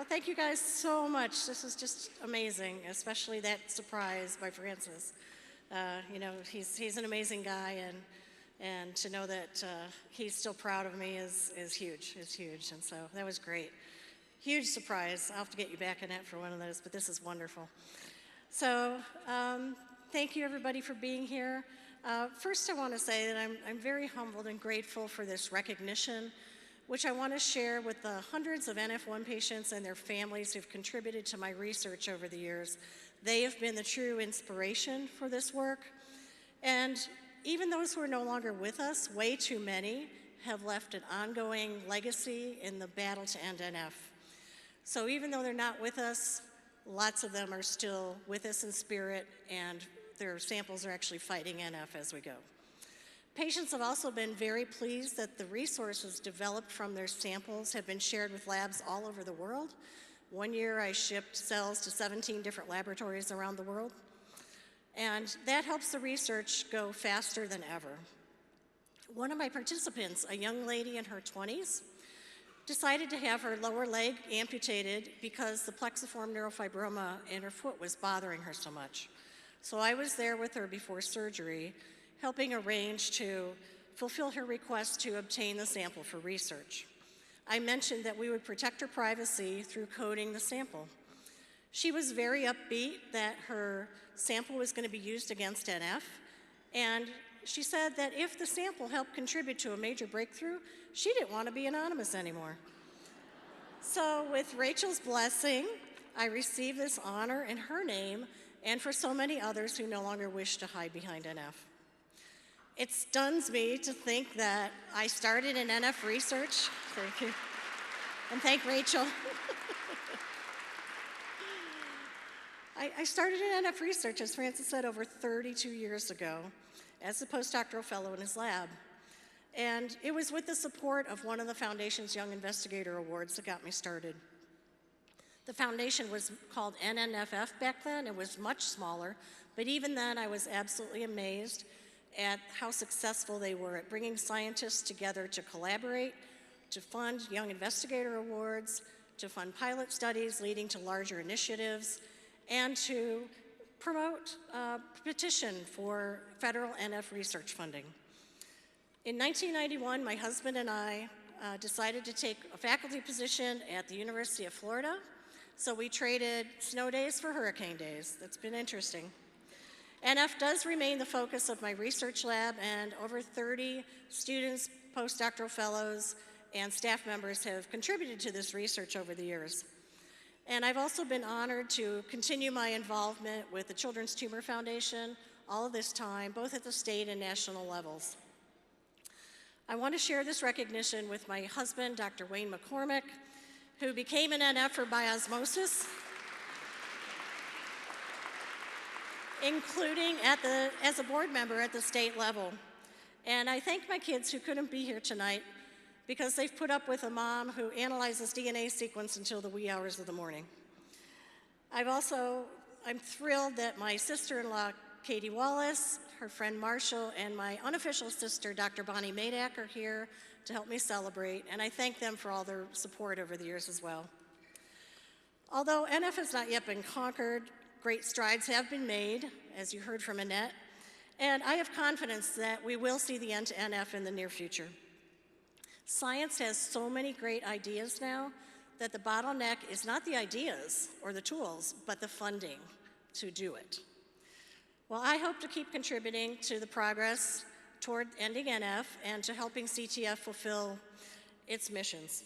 thank you guys so much. This is just amazing, especially that surprise by Francis. You know, he's an amazing guy, and to know that he's still proud of me is huge, and so that was great. Huge surprise. I'll have to get you back in it for one of those, but this is wonderful. So thank you everybody for being here. First I want to say that I'm very humbled and grateful for this recognition, which I want to share with the hundreds of NF1 patients and their families who've contributed to my research over the years. They have been the true inspiration for this work. And even those who are no longer with us, way too many, have left an ongoing legacy in the battle to end NF. So even though they're not with us, lots of them are still with us in spirit, and their samples are actually fighting NF as we go. Patients have also been very pleased that the resources developed from their samples have been shared with labs all over the world. One year I shipped cells to 17 different laboratories around the world, and that helps the research go faster than ever. One of my participants, a young lady in her 20s, decided to have her lower leg amputated because the plexiform neurofibroma in her foot was bothering her so much. So I was there with her before surgery, helping arrange to fulfill her request to obtain the sample for research. I mentioned that we would protect her privacy through coding the sample. She was very upbeat that her sample was going to be used against NF, and she said that if the sample helped contribute to a major breakthrough, she didn't want to be anonymous anymore. So with Rachel's blessing, I received this honor in her name and for so many others who no longer wish to hide behind NF. It stuns me to think that I started in NF research. Thank you. And thank Rachel. I started in NF research, as Francis said, over 32 years ago as a postdoctoral fellow in his lab. And it was with the support of one of the Foundation's Young Investigator Awards that got me started. The foundation was called NNFF back then. It was much smaller, but even then I was absolutely amazed at how successful they were at bringing scientists together to collaborate, to fund Young Investigator Awards, to fund pilot studies leading to larger initiatives, and to promote a petition for federal NF research funding. In 1991, my husband and I decided to take a faculty position at the University of Florida, so we traded snow days for hurricane days. That's been interesting. NF does remain the focus of my research lab, and over 30 students, postdoctoral fellows, and staff members have contributed to this research over the years. And I've also been honored to continue my involvement with the Children's Tumor Foundation all of this time, both at the state and national levels. I want to share this recognition with my husband, Dr. Wayne McCormick, who became an NFer by osmosis, including as a board member at the state level. And I thank my kids who couldn't be here tonight because they've put up with a mom who analyzes DNA sequence until the wee hours of the morning. I'm thrilled that my sister-in-law, Peggy Wallace, her friend Marshall, and my unofficial sister, Dr. Bonnie Madak, are here to help me celebrate, and I thank them for all their support over the years as well. Although NF has not yet been conquered, great strides have been made, as you heard from Annette, and I have confidence that we will see the end to NF in the near future. Science has so many great ideas now that the bottleneck is not the ideas or the tools, but the funding to do it. Well, I hope to keep contributing to the progress toward ending NF and to helping CTF fulfill its missions.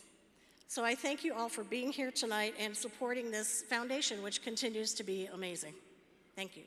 So I thank you all for being here tonight and supporting this foundation, which continues to be amazing. Thank you.